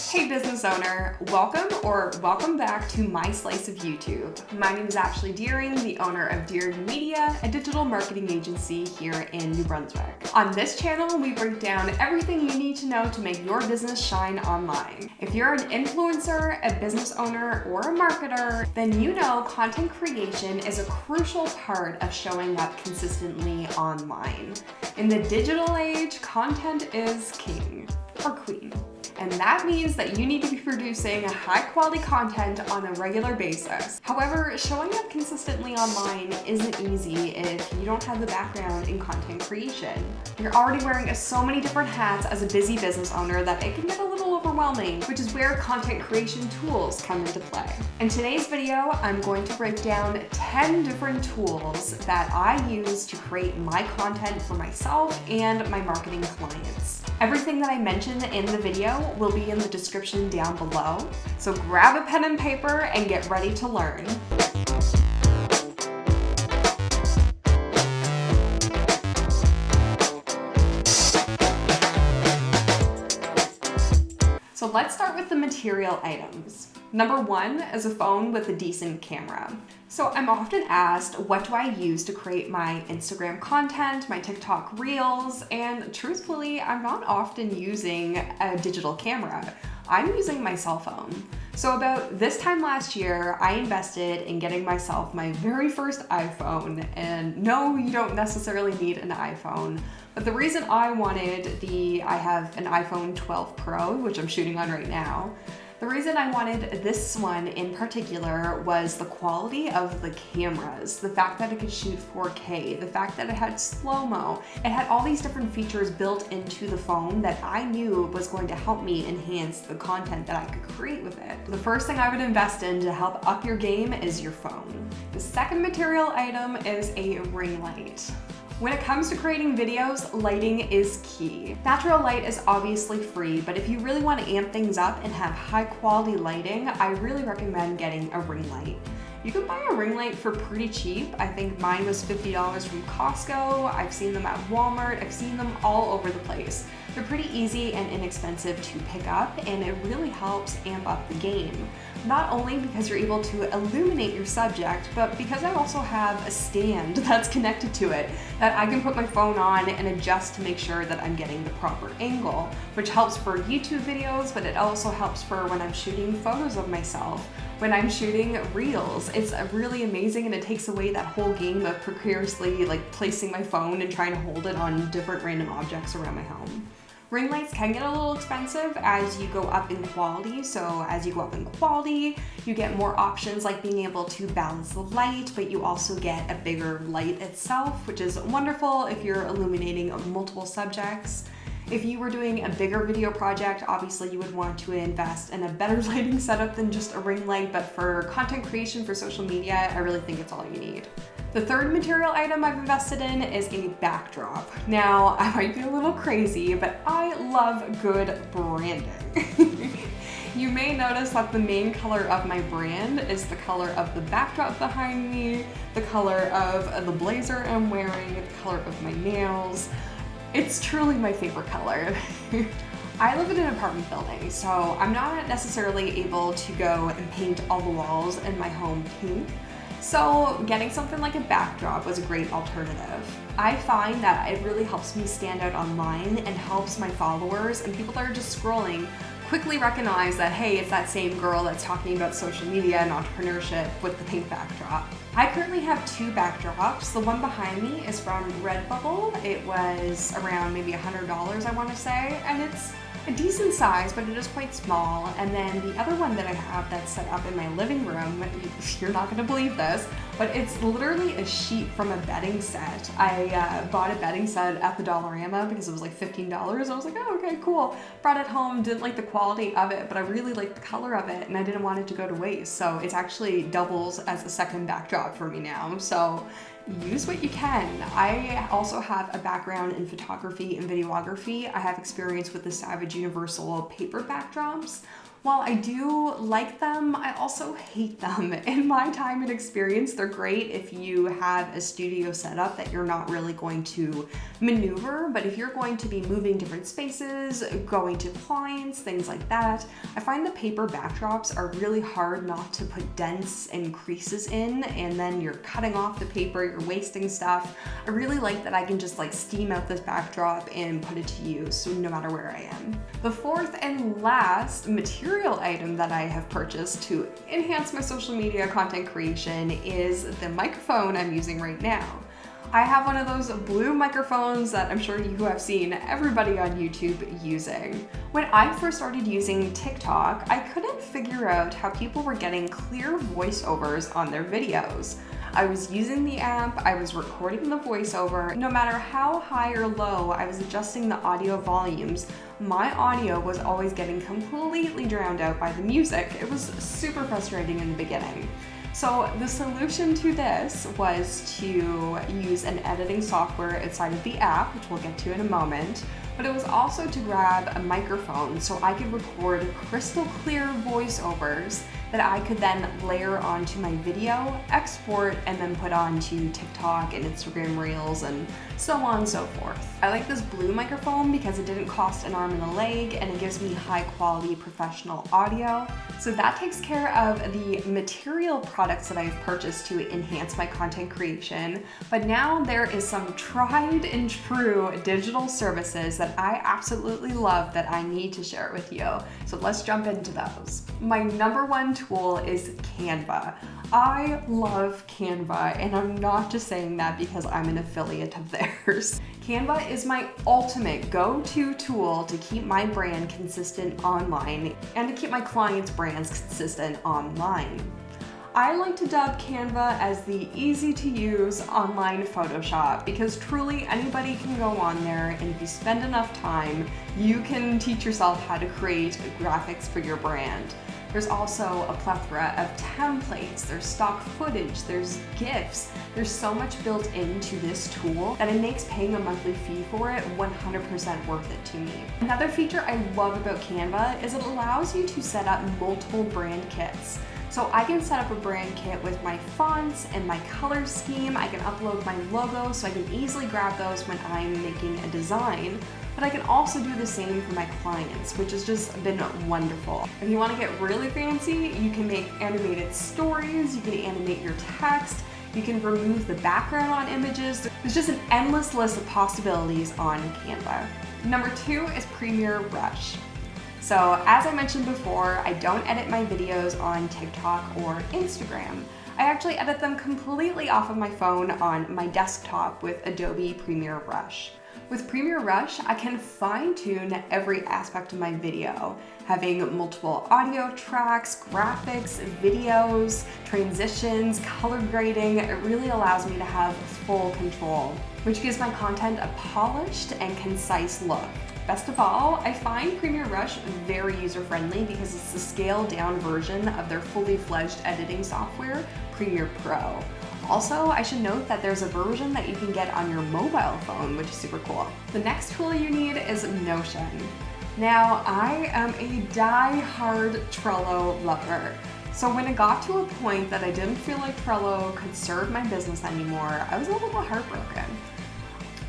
Hey business owner, welcome back to My Slice of YouTube. My name is Ashley Deering, the owner of Deering Media, a digital marketing agency here in New Brunswick. On this channel, we break down everything you need to know to make your business shine online. If you're an influencer, a business owner, or a marketer, then you know content creation is a crucial part of showing up consistently online. In the digital age, content is king or queen. And that means that you need to be producing high quality content on a regular basis. However, showing up consistently online isn't easy if you don't have the background in content creation. You're already wearing so many different hats as a busy business owner that it can get a little overwhelming, which is where content creation tools come into play. In today's video, I'm going to break down 10 different tools that I use to create my content for myself and my marketing clients. Everything that I mentioned in the video will be in the description down below. So grab a pen and paper and get ready to learn. So let's start with the material items. Number one is a phone with a decent camera. So I'm often asked, what do I use to create my Instagram content, my TikTok reels, and truthfully, I'm not often using a digital camera. I'm using my cell phone. So about this time last year, I invested in getting myself my very first iPhone. And no, you don't necessarily need an iPhone. But the reason I have an iPhone 12 Pro, which I'm shooting on right now. The reason I wanted this one in particular was the quality of the cameras, the fact that it could shoot 4K, the fact that it had slow-mo. It had all these different features built into the phone that I knew was going to help me enhance the content that I could create with it. The first thing I would invest in to help up your game is your phone. The second material item is a ring light. When it comes to creating videos, lighting is key. Natural light is obviously free, but if you really want to amp things up and have high quality lighting, I really recommend getting a ring light. You can buy a ring light for pretty cheap. I think mine was $50 from Costco. I've seen them at Walmart. I've seen them all over the place. They're pretty easy and inexpensive to pick up, and it really helps amp up the game. Not only because you're able to illuminate your subject, but because I also have a stand that's connected to it that I can put my phone on and adjust to make sure that I'm getting the proper angle, which helps for YouTube videos, but it also helps for when I'm shooting photos of myself, when I'm shooting reels. It's really amazing, and it takes away that whole game of precariously placing my phone and trying to hold it on different random objects around my home. Ring lights can get a little expensive as you go up in quality. So as you go up in quality, you get more options like being able to balance the light, but you also get a bigger light itself, which is wonderful if you're illuminating multiple subjects. If you were doing a bigger video project, obviously you would want to invest in a better lighting setup than just a ring light, but for content creation for social media, I really think it's all you need. The third material item I've invested in is a backdrop. Now, I might be a little crazy, but I love good branding. You may notice that the main color of my brand is the color of the backdrop behind me, the color of the blazer I'm wearing, the color of my nails. It's truly my favorite color. I live in an apartment building, so I'm not necessarily able to go and paint all the walls in my home pink. So getting something like a backdrop was a great alternative. I find that it really helps me stand out online and helps my followers and people that are just scrolling quickly recognize that, hey, it's that same girl that's talking about social media and entrepreneurship with the pink backdrop. I currently have two backdrops. The one behind me is from Redbubble. It was around maybe $100, I want to say, and it's a decent size, but it is quite small. And then the other one that I have that's set up in my living room, you're not gonna believe this, but it's literally a sheet from a bedding set. I bought a bedding set at the Dollarama because it was like $15. I was like, oh, okay, cool. Brought it home, didn't like the quality of it, but I really liked the color of it and I didn't want it to go to waste. So it's actually doubles as a second backdrop for me now. So use what you can. I also have a background in photography and videography. I have experience with the Savage Universal paper backdrops. While I do like them, I also hate them. In my time and experience, they're great if you have a studio setup that you're not really going to maneuver, but if you're going to be moving different spaces, going to clients, things like that, I find the paper backdrops are really hard not to put dents and creases in, and then you're cutting off the paper, you're wasting stuff. I really like that I can just like steam out this backdrop and put it to use no matter where I am. The fourth and last material item that I have purchased to enhance my social media content creation is the microphone I'm using right now. I have one of those blue microphones that I'm sure you have seen everybody on YouTube using. When I first started using TikTok, I couldn't figure out how people were getting clear voiceovers on their videos. I was using the app, I was recording the voiceover. No matter how high or low I was adjusting the audio volumes, my audio was always getting completely drowned out by the music. It was super frustrating in the beginning. So the solution to this was to use an editing software inside of the app, which we'll get to in a moment, but it was also to grab a microphone so I could record crystal clear voiceovers that I could then layer onto my video, export, and then put onto TikTok and Instagram Reels and so on and so forth. I like this blue microphone because it didn't cost an arm and a leg and it gives me high quality professional audio. So that takes care of the material products that I've purchased to enhance my content creation. But now there is some tried and true digital services that I absolutely love that I need to share with you. So let's jump into those. My number one tool is Canva. I love Canva, and I'm not just saying that because I'm an affiliate of theirs. Canva is my ultimate go-to tool to keep my brand consistent online and to keep my clients' brands consistent online. I like to dub Canva as the easy-to-use online Photoshop because truly anybody can go on there, and if you spend enough time, you can teach yourself how to create graphics for your brand. There's also a plethora of templates, there's stock footage, there's GIFs. There's so much built into this tool that it makes paying a monthly fee for it 100% worth it to me. Another feature I love about Canva is it allows you to set up multiple brand kits. So I can set up a brand kit with my fonts and my color scheme. I can upload my logo so I can easily grab those when I'm making a design. But I can also do the same for my clients, which has just been wonderful. If you want to get really fancy, you can make animated stories, you can animate your text, you can remove the background on images. There's just an endless list of possibilities on Canva. Number 2 is Premiere Rush. So as I mentioned before, I don't edit my videos on TikTok or Instagram. I actually edit them completely off of my phone on my desktop with Adobe Premiere Rush. With Premiere Rush, I can fine-tune every aspect of my video, having multiple audio tracks, graphics, videos, transitions, color grading. It really allows me to have full control, which gives my content a polished and concise look. Best of all, I find Premiere Rush very user-friendly because it's the scaled-down version of their fully-fledged editing software, Premiere Pro. Also, I should note that there's a version that you can get on your mobile phone, which is super cool. The next tool you need is Notion. Now, I am a die-hard Trello lover. So when it got to a point that I didn't feel like Trello could serve my business anymore, I was a little heartbroken.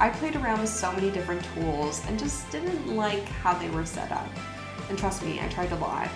I played around with so many different tools and just didn't like how they were set up. And trust me, I tried a lot.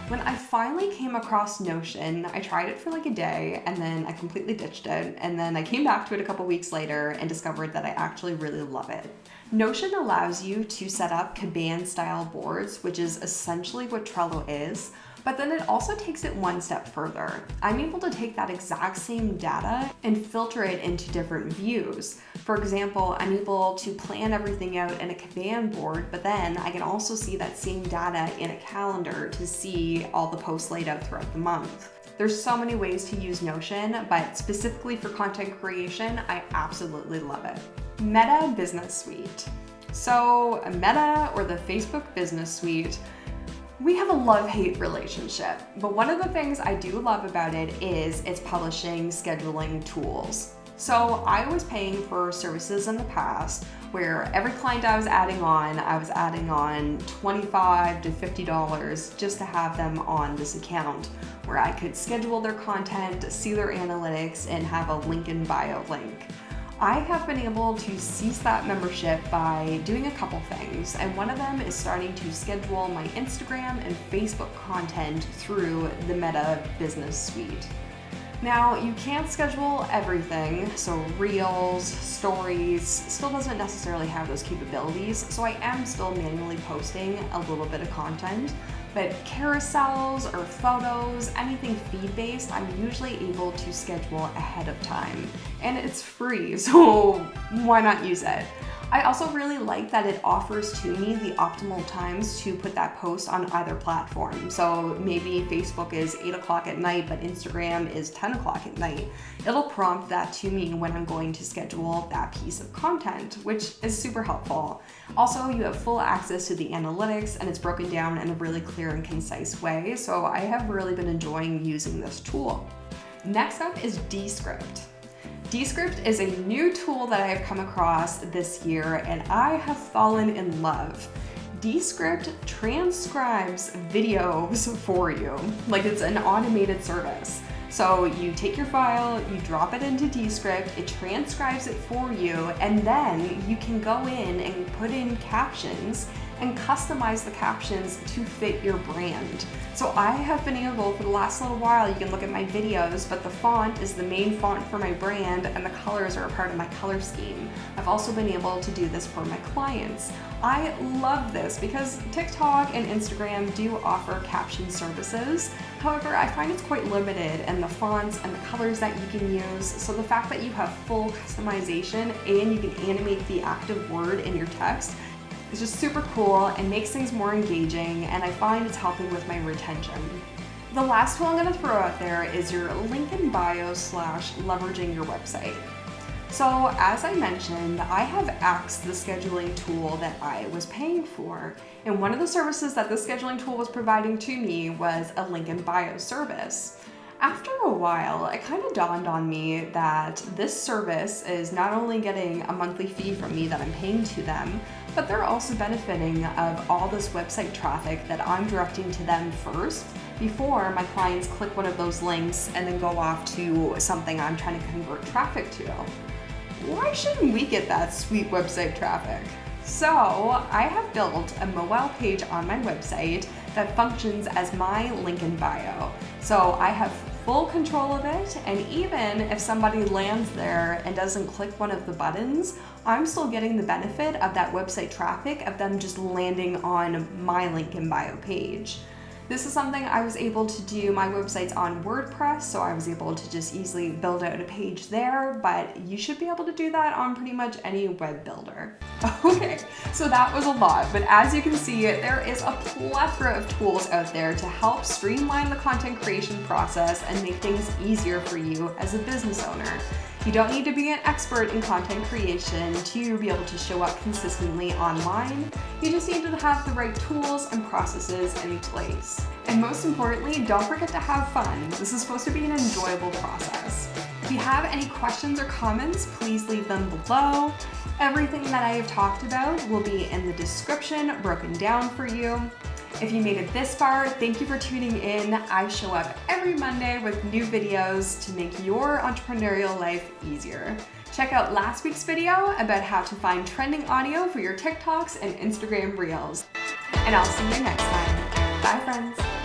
When I finally came across Notion, I tried it for like a day and then I completely ditched it, and then I came back to it a couple weeks later and discovered that I actually really love it. Notion allows you to set up Kanban style boards, which is essentially what Trello is, but then it also takes it one step further. I'm able to take that exact same data and filter it into different views. For example, I'm able to plan everything out in a Kanban board, but then I can also see that same data in a calendar to see all the posts laid out throughout the month. There's so many ways to use Notion, but specifically for content creation, I absolutely love it. Meta Business Suite. So Meta, or the Facebook Business Suite, we have a love-hate relationship, but one of the things I do love about it is its publishing scheduling tools. So I was paying for services in the past where every client I was adding on $25 to $50 just to have them on this account, where I could schedule their content, see their analytics, and have a link in bio link. I have been able to cease that membership by doing a couple things, and one of them is starting to schedule my Instagram and Facebook content through the Meta Business Suite. Now, you can't schedule everything, so Reels, Stories still doesn't necessarily have those capabilities, so I am still manually posting a little bit of content. But carousels or photos, anything feed-based, I'm usually able to schedule ahead of time. And it's free, so why not use it? I also really like that it offers to me the optimal times to put that post on either platform. So maybe Facebook is 8 o'clock at night, but Instagram is 10 o'clock at night. It'll prompt that to me when I'm going to schedule that piece of content, which is super helpful. Also, you have full access to the analytics, and it's broken down in a really clear and concise way. So I have really been enjoying using this tool. Next up is Descript. Descript is a new tool that I have come across this year, and I have fallen in love. Descript transcribes videos for you, like it's an automated service. So you take your file, you drop it into Descript, it transcribes it for you, and then you can go in and put in captions and customize the captions to fit your brand. So I have been able, for the last little while, you can look at my videos, but the font is the main font for my brand and the colors are a part of my color scheme. I've also been able to do this for my clients. I love this because TikTok and Instagram do offer caption services. However, I find it's quite limited in the fonts and the colors that you can use. So the fact that you have full customization and you can animate the active word in your text is just super cool and makes things more engaging, and I find it's helping with my retention. The last tool I'm going to throw out there is your link in bio / leveraging your website. So as I mentioned, I have axed the scheduling tool that I was paying for, and one of the services that the scheduling tool was providing to me was a link in bio service. After a while, it kind of dawned on me that this service is not only getting a monthly fee from me that I'm paying to them, but they're also benefiting of all this website traffic that I'm directing to them first before my clients click one of those links and then go off to something I'm trying to convert traffic to. Why shouldn't we get that sweet website traffic? So I have built a mobile page on my website that functions as my link in bio. So I have full control of it, and even if somebody lands there and doesn't click one of the buttons, I'm still getting the benefit of that website traffic of them just landing on my link in bio page. This is something I was able to do. My website's on WordPress, so I was able to just easily build out a page there, but you should be able to do that on pretty much any web builder. Okay, so that was a lot, but as you can see, there is a plethora of tools out there to help streamline the content creation process and make things easier for you as a business owner. You don't need to be an expert in content creation to be able to show up consistently online. You just need to have the right tools and processes in place. And most importantly, don't forget to have fun. This is supposed to be an enjoyable process. If you have any questions or comments, please leave them below. Everything that I have talked about will be in the description, broken down for you. If you made it this far, thank you for tuning in. I show up every Monday with new videos to make your entrepreneurial life easier. Check out last week's video about how to find trending audio for your TikToks and Instagram Reels. And I'll see you next time. Bye, friends.